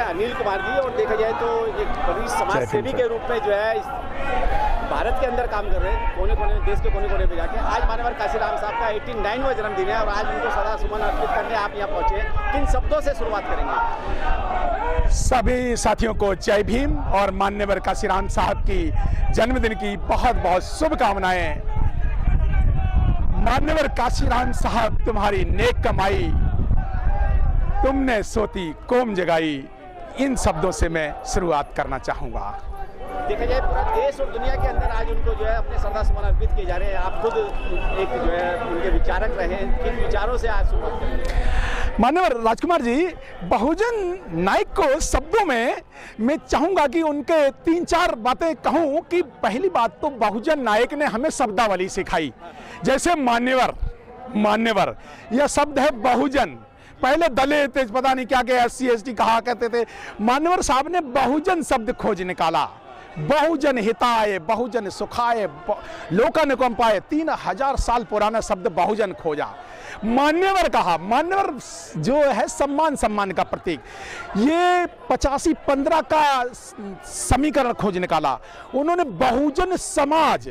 अनिल कुमार जी, और देखा जाए तो एक बड़ी समाज सेवी के रूप में जो है भारत के अंदर काम कर रहे हैं, कोने कोने देश के कोने कोने पे जाके। आज माननीय काशीराम साहब का 89वां जन्मदिन है और आज उनको सदा सुमन अर्पित करने आप यहाँ पहुंचे। किन शब्दों से शुरुआत करेंगे? सभी साथियों को जय भीम और मान्यवर काशीराम साहब की जन्मदिन की बहुत बहुत शुभकामनाएं। मान्यवर काशीराम साहब, तुम्हारी नेक कमाई, तुमने सोती कौम जगाई, इन शब्दों से मैं शुरुआत करना चाहूंगा। देखा जाए पूरा देश और दुनिया के अंदर आज उनको जो है अपने श्रद्धा सुमन अर्पित किए जा रहे हैं। आप खुद एक जो है उनके विचारक रहे हैं, किन विचारों से आज शुरुआत करेंगे? मान्यवर राजकुमार जी, बहुजन नायक को शब्दों में मैं चाहूंगा कि उनके 3-4 बातें कहूं कि पहली बात तो बहुजन नायक ने हमें शब्दावली सिखाई। जैसे मान्यवर यह शब्द है बहुजन, पहले दलित पता नहीं क्या क्या SC ST कहा करते थे। मान्यवर साहब ने बहुजन शब्द खोज निकाला। बहुजन हिताय, बहुजन सुखाय, लोकानुकंपाय, 3000 साल पुराना शब्द बहुजन खोजा, मान्यवर कहा। मान्यवर जो है सम्मान का प्रतीक। ये 85-15 का समीकरण खोज निकाला उन्होंने। बहुजन समाज,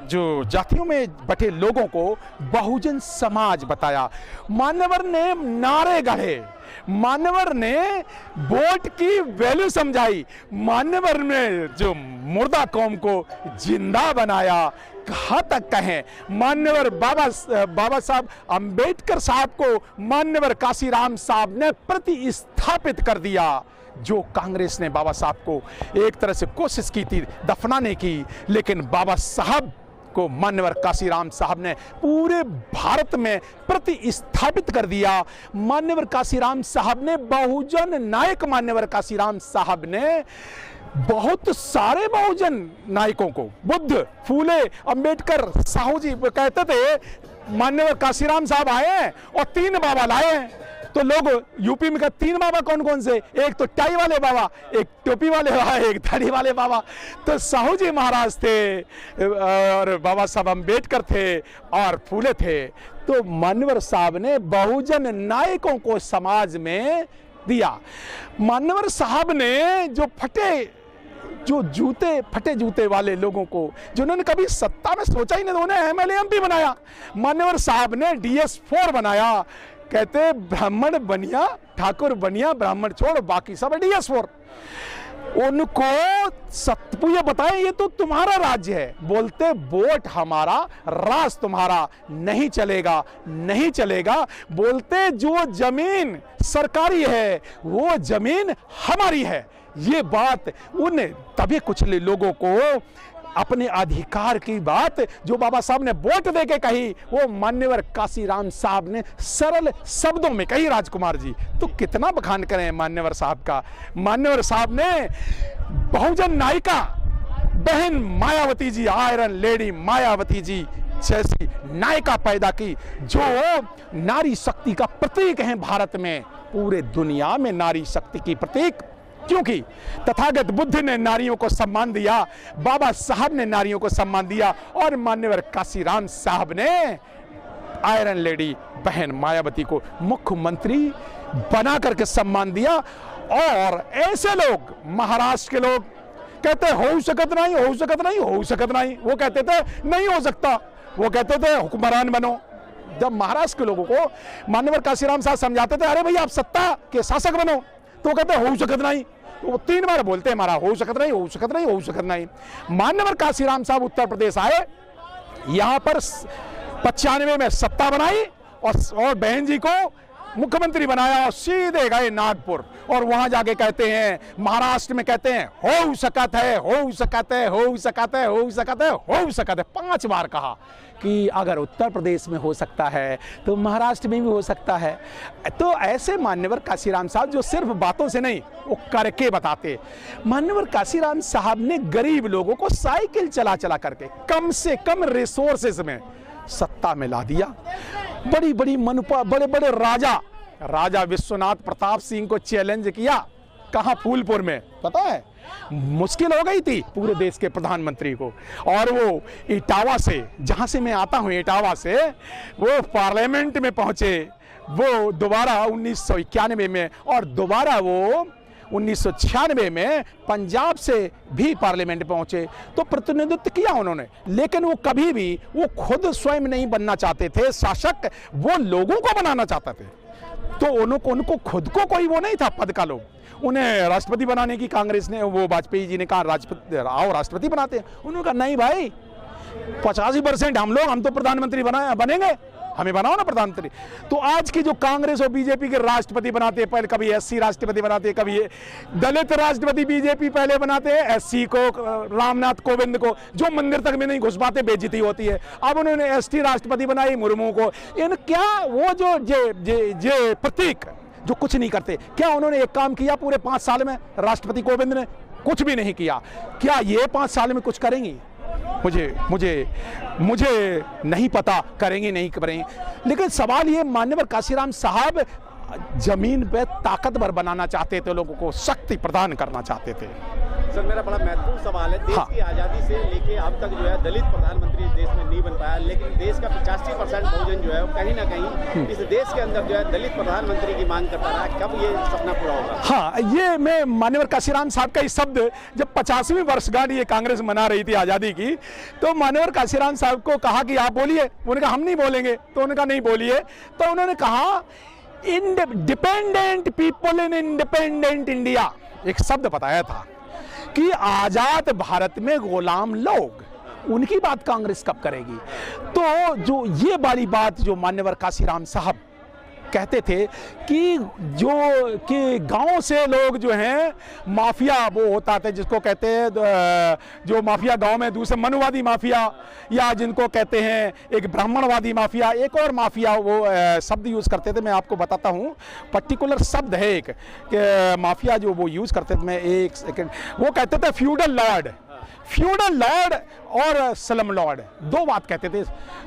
जो जातियों में बटे लोगों को बहुजन समाज बताया। मान्यवर ने नारे गढ़े, मान्यवर ने वोट की वैल्यू समझाई, मान्यवर ने जो मुर्दा कौम को जिंदा बनाया। कहाँ तक कहें, मान्यवर बाबा साहब अंबेडकर साहब को मान्यवर काशीराम साहब ने प्रतिस्थापित कर दिया। जो कांग्रेस ने बाबा साहब को एक तरह से कोशिश की थी दफनाने की, लेकिन बाबा साहब को मान्यवर काशीराम साहब ने पूरे भारत में प्रतिस्थापित कर दिया। मान्यवर काशीराम साहब ने बहुजन नायक, मान्यवर काशीराम साहब ने बहुत सारे बहुजन नायकों को, बुद्ध, फूले, अंबेडकर, साहू जी कहते थे मान्यवर काशीराम साहब आए और 3 बाबा लाए। तो लोग यूपी में कहते 3 बाबा कौन कौन से? एक तो टाई वाले बाबा, एक टोपी वाले बाबा, एक दाढ़ी वाले बाबा। तो साहू जी महाराज थे और बाबा साहब अंबेडकर थे और फूले थे। तो मान्यवर साहब ने बहुजन नायकों को समाज में दिया। मान्यवर साहब ने जो फटे जूते वाले लोगों को, जिन्होंने कभी सत्ता में सोचा ही नहीं, उन्हें MLA MP बनाया। मान्यवर साहब ने DS4 बनाया। कहते ब्राह्मण बनिया, ठाकुर बनिया, ब्राह्मण छोड़ बाकी सब DS4। उनको ये बताएं ये तो तुम्हारा राज्य है। बोलते वोट हमारा, राज तुम्हारा, नहीं चलेगा। बोलते जो जमीन सरकारी है वो जमीन हमारी है। ये बात उन तभी कुछ लोगों को अपने अधिकार की बात जो बाबा साहब ने वोट देके कही, वो मान्यवर काशीराम साहब ने सरल शब्दों में कही। राजकुमार जी, तो कितना बखान करें मान्यवर साहब का। मान्यवर साहब ने बहुजन नायिका बहन मायावती जी, आयरन लेडी मायावती जी जैसी नायिका पैदा की, जो नारी शक्ति का प्रतीक है। भारत में, पूरे दुनिया में नारी शक्ति की प्रतीक, क्योंकि तथागत बुद्ध ने नारियों को सम्मान दिया, बाबा साहब ने नारियों को सम्मान दिया, और मान्यवर काशीराम साहब ने आयरन लेडी बहन मायावती को मुख्यमंत्री बना करके सम्मान दिया। और ऐसे लोग, महाराष्ट्र के लोग कहते हो सकत नहीं, वो कहते थे नहीं हो सकता, वो कहते थे हुक्मरान बनो। जब महाराष्ट्र के लोगों को मान्यवर काशीराम साहब समझाते थे, अरे भाई आप सत्ता के शासक बनो, तो कहते हो सकत नहीं। वो 3 बार बोलते हैं, हमारा हो सकत नहीं। मान्यवर काशीराम साहब उत्तर प्रदेश आए, यहां पर 95 में सत्ता बनाई और बहन जी को मुख्यमंत्री बनाया और सीधे गए नागपुर। और वहां जाके कहते हैं, महाराष्ट्र में कहते हैं हो सकत है। 5 बार कहा कि अगर उत्तर प्रदेश में हो सकता है तो महाराष्ट्र में भी हो सकता है। तो ऐसे मान्यवर काशीराम साहब जो सिर्फ बातों से नहीं, वो करके बताते। मान्यवर काशीराम साहब ने गरीब लोगों को साइकिल चला करके कम से कम रिसोर्सेज में सत्ता में ला दिया। बड़ी बड़े राजा विश्वनाथ प्रताप सिंह को चैलेंज किया। कहां? फूलपुर में। पता है, मुश्किल हो गई थी पूरे देश के प्रधानमंत्री को। और वो इटावा से, जहां से मैं आता हूं, इटावा से वो पार्लियामेंट में पहुंचे। वो दोबारा 1991 में, और दोबारा वो 1996 में पंजाब से भी पार्लियामेंट पहुंचे तो प्रतिनिधित्व किया उन्होंने, लेकिन वो कभी भी वो खुद स्वयं नहीं बनना चाहते थे शासक, वो लोगों को बनाना चाहते थे। तो उनको खुद को कोई वो नहीं था पद का लोभ। उन्हें राष्ट्रपति बनाने की कांग्रेस ने, वो वाजपेयी जी ने कहा राष्ट्रपति बनाते हैं। उन्होंने कहा नहीं भाई, 85% हम तो प्रधानमंत्री बनेंगे, हमें बनाओ ना प्रधानमंत्री। तो आज की जो कांग्रेस और बीजेपी के राष्ट्रपति बनाते हैं, पहले कभी एससी राष्ट्रपति बनाते हैं, कभी दलित राष्ट्रपति बीजेपी पहले बनाते हैं, एससी को रामनाथ कोविंद को, जो मंदिर तक में नहीं घुस पाते बेइज्जती होती है। अब उन्होंने एसटी राष्ट्रपति बनाई मुर्मू को। इन क्या वो जो जे प्रतीक जो कुछ नहीं करते, क्या उन्होंने एक काम किया पूरे 5 साल में? राष्ट्रपति कोविंद ने कुछ भी नहीं किया। क्या ये 5 साल में कुछ करेंगी? मुझे नहीं पता, करेंगे नहीं करेंगे। लेकिन सवाल ये, माननीय काशीराम साहब जमीन पे ताकतवर बनाना चाहते थे, लोगों को शक्ति प्रदान करना चाहते थे। सर मेरा बड़ा महत्वपूर्ण सवाल है, देश की आज़ादी से लेके अब तक जो है दलित प्रधानमंत्री इस देश में नहीं बन पाया, लेकिन देश का 85% बहुजन जो है वो कहीं ना कहीं इस देश के अंदर जो है दलित प्रधानमंत्री की मांग करता रहा। कब ये सपना पूरा होगा? हाँ, ये मैं माननीय काशीराम साहब का ये शब्द, जब 50वीं वर्षगांठ ये कांग्रेस मना रही थी आज़ादी की, तो माननीय काशीराम साहब को कहा कि आप बोलिए। उन्होंने कहा हम नहीं बोलेंगे, तो उन्होंने कहा नहीं बोलिए। तो उन्होंने कहा dependent people in independent India, एक शब्द बताया था कि आजाद भारत में गुलाम लोग, उनकी बात कांग्रेस कब करेगी? तो जो ये वाली बात जो मान्यवर काशीराम साहब कहते थे कि गांव से लोग जो हैं माफिया, वो होता था जिसको कहते हैं जो माफिया गांव में, दूसरे मनुवादी माफिया, या जिनको कहते हैं एक ब्राह्मणवादी माफिया, एक और माफिया वो शब्द यूज़ करते थे। मैं आपको बताता हूँ, पर्टिकुलर शब्द है एक माफिया जो वो यूज़ करते थे। मैं एक सेकेंड, वो कहते थे फ्यूडल लॉर्ड और स्लम लॉर्ड, दो बात कहते थे।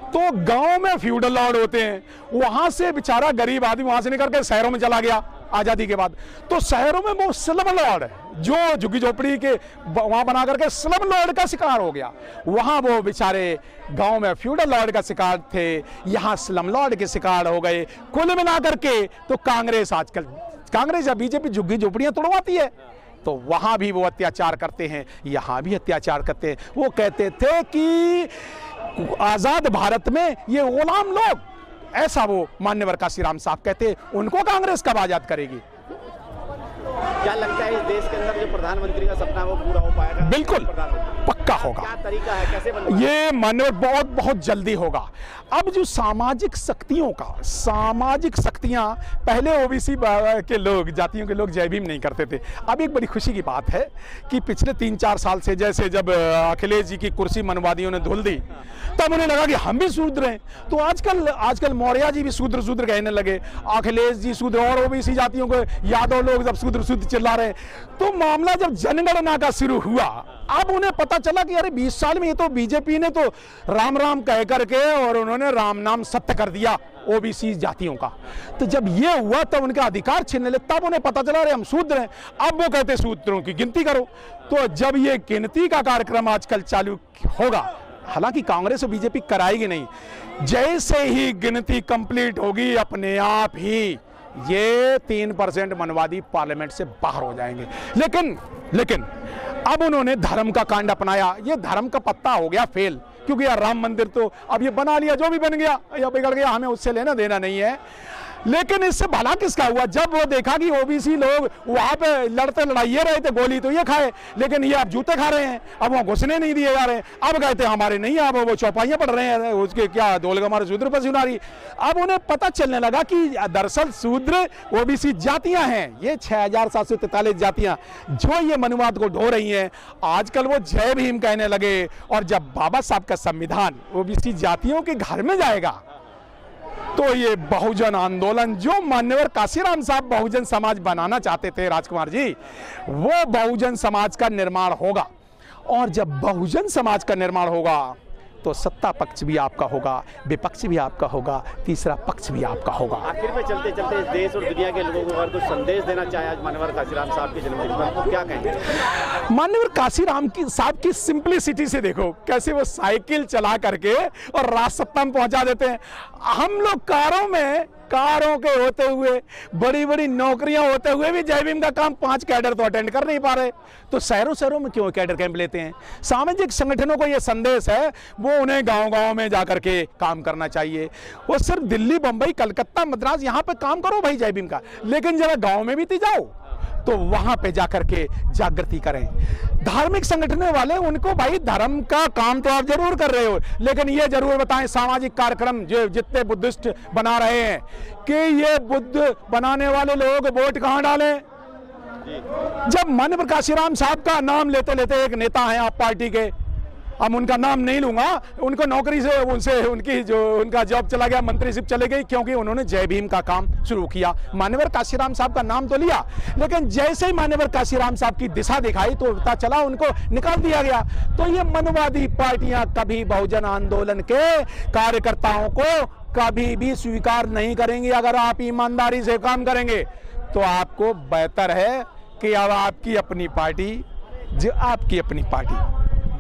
तो गांव में फ्यूडल लॉर्ड होते हैं, वहां से बेचारा गरीब आदमी वहां से निकल के शहरों में चला गया आजादी के बाद, तो शहरों में वो स्लम लॉर्ड जो झुग्गी झोपड़ी के वहां बना करके स्लम लॉर्ड का शिकार हो गया। वहां वो बेचारे गांव में फ्यूडल लॉर्ड का शिकार थे, यहाँ स्लम लॉर्ड के शिकार हो गए। कुल मिलाकर के तो कांग्रेस या बीजेपी झुग्गी झोपड़ियां तोड़वाती है, तो वहां भी वो अत्याचार करते हैं, यहां भी अत्याचार करते हैं। वो कहते थे कि आजाद भारत में ये गुलाम लोग, ऐसा वो मान्यवर काशीराम साहब कहते। उनको कांग्रेस कब आजाद करेगी? क्या लगता है इस देश के अंदर जो प्रधानमंत्री का सपना वो पूरा हो पाएगा? बिल्कुल पक्का होगा। क्या तरीका है, कैसे बनेगा? ये मान्यवर बहुत जल्दी होगा। अब जो सामाजिक शक्तियां पहले ओबीसी के लोग, जातियों के लोग जय भीम नहीं करते थे। अब एक बड़ी खुशी की बात है कि पिछले 3-4 साल से, जैसे जब अखिलेश जी की कुर्सी मनवादियों ने धुल दी, तब उन्हें लगा कि हम भी शूद्र हैं। तो आजकल मौर्य जी भी शूद्र कहने लगे, अखिलेश जी शूद्र, और ओबीसी जातियों को यादव लोग जब शूद्र चिल्ला रहे। तो मामला जब जनगणना का शुरू हुआ, अब उन्हें पता चला कि अरे 20 साल में ये तो बीजेपी ने तो राम राम कह करके और उन्होंने राम नाम सत्य कर दिया ओबीसी जातियों का। तो जब ये हुआ तब उनका अधिकार छीनने लगे, तब उन्हें पता चला अरे हम शूद्र हैं। अब वो कहते शूद्रों की गिनती करो। तो जब ये गिनती का कार्यक्रम आजकल चालू होगा, हालांकि कांग्रेस और बीजेपी कराएगी नहीं, जैसे ही गिनती कंप्लीट होगी अपने आप ही ये 3% मनवादी पार्लियामेंट से बाहर हो जाएंगे। लेकिन अब उन्होंने धर्म का कांड अपनाया। ये धर्म का पत्ता हो गया फेल, क्योंकि यार राम मंदिर तो अब ये बना लिया, जो भी बन गया या बिगड़ गया, हमें उससे लेना देना नहीं है। लेकिन इससे भला किसका हुआ? जब वो देखा कि ओबीसी लोग वहां पे लड़ाइए रहे थे, गोली तो ये खाए, लेकिन ये अब जूते खा रहे हैं, अब वहां घुसने नहीं दिए जा रहे हैं। अब कहते हैं हमारे नहीं, अब वो चौपाइयां पढ़ रहे हैं, उसके क्या दौलत हमारे शूद्र पर सुनारी। अब उन्हें पता चलने लगा कि दरअसल शूद्र ओबीसी जातियां हैं, ये 6743 जातियां जो ये मनुवाद को ढो रही हैं। आजकल वो जय भीम कहने लगे, और जब बाबा साहब का संविधान ओबीसी जातियों के घर में जाएगा, तो ये बहुजन आंदोलन जो मान्यवर काशीराम साहब बहुजन समाज बनाना चाहते थे राजकुमार जी, वो बहुजन समाज का निर्माण होगा। और जब बहुजन समाज का निर्माण होगा तो सत्ता पक्ष भी आपका होगा, विपक्ष भी आपका होगा, तीसरा पक्ष भी आपका होगा। आखिर में चलते चलते इस देश और दुनिया के लोगों को अगर कुछ संदेश देना चाहे आज मान्यवर काशीराम साहब के जन्मदिन पर, तो क्या कहेंगे? मान्यवर काशीराम साहब की सिंप्लिसिटी से देखो, कैसे वो साइकिल चला करके और राजसत्ता में पहुंचा देते हैं। हम लोग कारों में कारों के होते हुए, बड़ी बड़ी नौकरियां होते हुए भी जय भीम का काम 5 कैडर तो अटेंड कर नहीं पा रहे। तो शहरों शहरों में क्यों कैडर कैंप लेते हैं? सामाजिक संगठनों को यह संदेश है, वो उन्हें गांव गांव में जाकर के काम करना चाहिए। वो सिर्फ दिल्ली, बंबई, कलकत्ता, मद्रास यहां पे काम करो भाई जय भीम का, लेकिन जरा गांव में भी तो जाओ, तो वहां पे जाकर के जागृति करें। धार्मिक संगठनों वाले उनको भाई धर्म का काम तो आप जरूर कर रहे हो, लेकिन ये जरूर बताएं सामाजिक कार्यक्रम जो जितने बुद्धिस्ट बना रहे हैं कि ये बुद्ध बनाने वाले लोग वोट कहां डालें? जब माननीय काशीराम साहब का नाम लेते लेते एक नेता है आप पार्टी के, अब उनका नाम नहीं लूंगा, उनको नौकरी से उनसे उनकी जो उनका जॉब चला गया, मंत्रीशिप चले गई, क्योंकि उन्होंने जय भीम का काम शुरू किया। मान्यवर काशीराम साहब का नाम तो लिया, लेकिन जैसे ही मान्यवर काशीराम साहब की दिशा दिखाई तो पता चला उनको निकाल दिया गया। तो ये मनवादी पार्टियां कभी बहुजन आंदोलन के कार्यकर्ताओं को कभी भी स्वीकार नहीं करेंगी। अगर आप ईमानदारी से काम करेंगे तो आपको बेहतर है कि अब आपकी अपनी पार्टी, जो आपकी अपनी पार्टी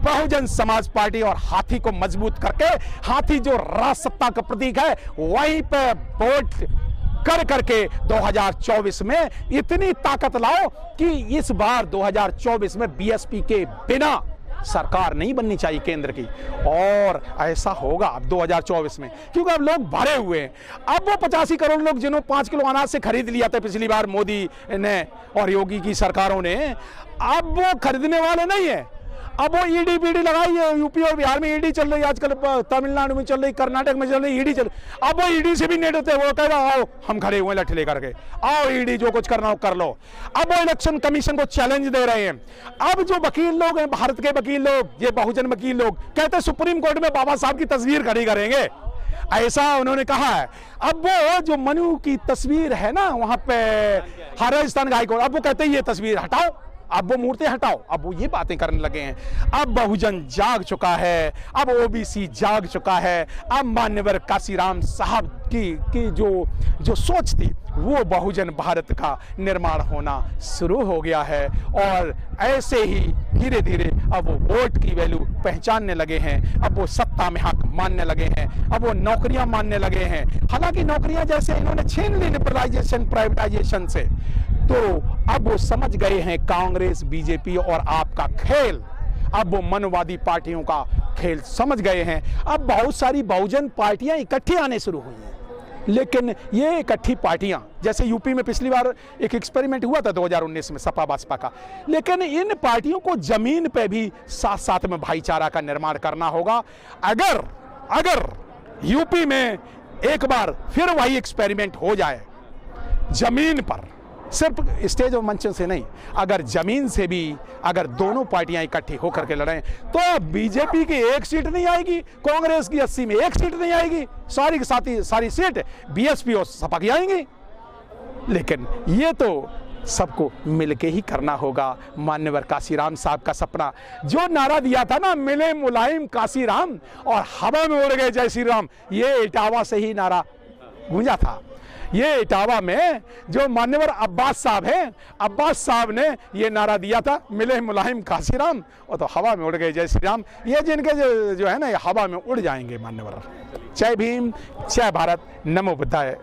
बहुजन समाज पार्टी और हाथी को मजबूत करके, हाथी जो राजसत्ता का प्रतीक है, वहीं पे वोट कर करके 2024 में इतनी ताकत लाओ कि इस बार 2024 में बीएसपी के बिना सरकार नहीं बननी चाहिए केंद्र की। और ऐसा होगा अब 2024 में, क्योंकि अब लोग भरे हुए हैं। अब वो 85 करोड़ लोग जिन्होंने 5 किलो अनाज से खरीद लिया था पिछली बार मोदी ने और योगी की सरकारों ने, अब वो खरीदने वाले नहीं है। अब वो ईडी बीडी लगाई है, यूपी और बिहार में ईडी चल रही है, आजकल तमिलनाडु में चल रही, कर्नाटक में चल रही, ईडी चल रही। अब वो ईडी से भी नहीं डरते, वो कह रहा आओ हम खड़े हुए लठ लेकर के, आओ ईडी जो कुछ करना हो कर लो। अब वो इलेक्शन कमीशन को चैलेंज दे रहे हैं। अब जो वकील लोग हैं, भारत के वकील लोग, ये बहुजन वकील लोग कहते सुप्रीम कोर्ट में बाबा साहब की तस्वीर खड़ी करेंगे, ऐसा उन्होंने कहा है। अब वो जो मनु की तस्वीर है ना वहां पे राजस्थान हाई कोर्ट, अब वो कहते हैं ये तस्वीर हटाओ, अब वो मूर्ति हटाओ। अब वो ये बातें करने लगे हैं। अब बहुजन जाग चुका है, अब ओबीसी जाग चुका है। अब मान्यवर काशीराम साहब की जो सोच थी, वो बहुजन भारत का निर्माण होना शुरू हो गया है। और ऐसे ही धीरे धीरे अब वो वोट की वैल्यू पहचानने लगे हैं, अब वो सत्ता में हक मानने लगे हैं, अब वो नौकरियां मानने लगे हैं। हालांकि नौकरियां जैसे इन्होंने छीन ली लिबरलाइजेशन, प्राइवेटाइजेशन से, तो अब वो समझ गए हैं कांग्रेस, बीजेपी और आपका खेल। अब वो मनवादी पार्टियों का खेल समझ गए हैं। अब बहुत सारी बहुजन पार्टियां इकट्ठी आने शुरू हुई हैं, लेकिन ये इकट्ठी पार्टियां, जैसे यूपी में पिछली बार एक एक्सपेरिमेंट हुआ था 2019 में सपा बसपा का, लेकिन इन पार्टियों को जमीन पे भी साथ साथ में भाईचारा का निर्माण करना होगा। अगर यूपी में एक बार फिर वही एक्सपेरिमेंट हो जाए, जमीन पर, सिर्फ स्टेज और मंचों से नहीं, अगर जमीन से भी अगर दोनों पार्टियां इकट्ठी होकर के लड़ें, तो बीजेपी की 1 सीट नहीं आएगी, कांग्रेस की 80 में 1 सीट नहीं आएगी, सारी सीट बीएसपी और सपा की आएंगी। लेकिन ये तो सबको मिलके ही करना होगा। मान्यवर काशीराम साहब का सपना, जो नारा दिया था ना, मिले मुलायम काशीराम और हवा में उड़ गए जय श्री राम, ये इटावा से ही नारा गूंजा था। ये इटावा में जो मान्यवर अब्बास साहब हैं, अब्बास साहब ने ये नारा दिया था, मिले मुलायम काशीराम और तो हवा में उड़ गए जय श्री राम। ये जिनके जो है ना, ये हवा में उड़ जाएंगे मान्यवर। जय भीम, जय भारत, नमो बुद्धाय।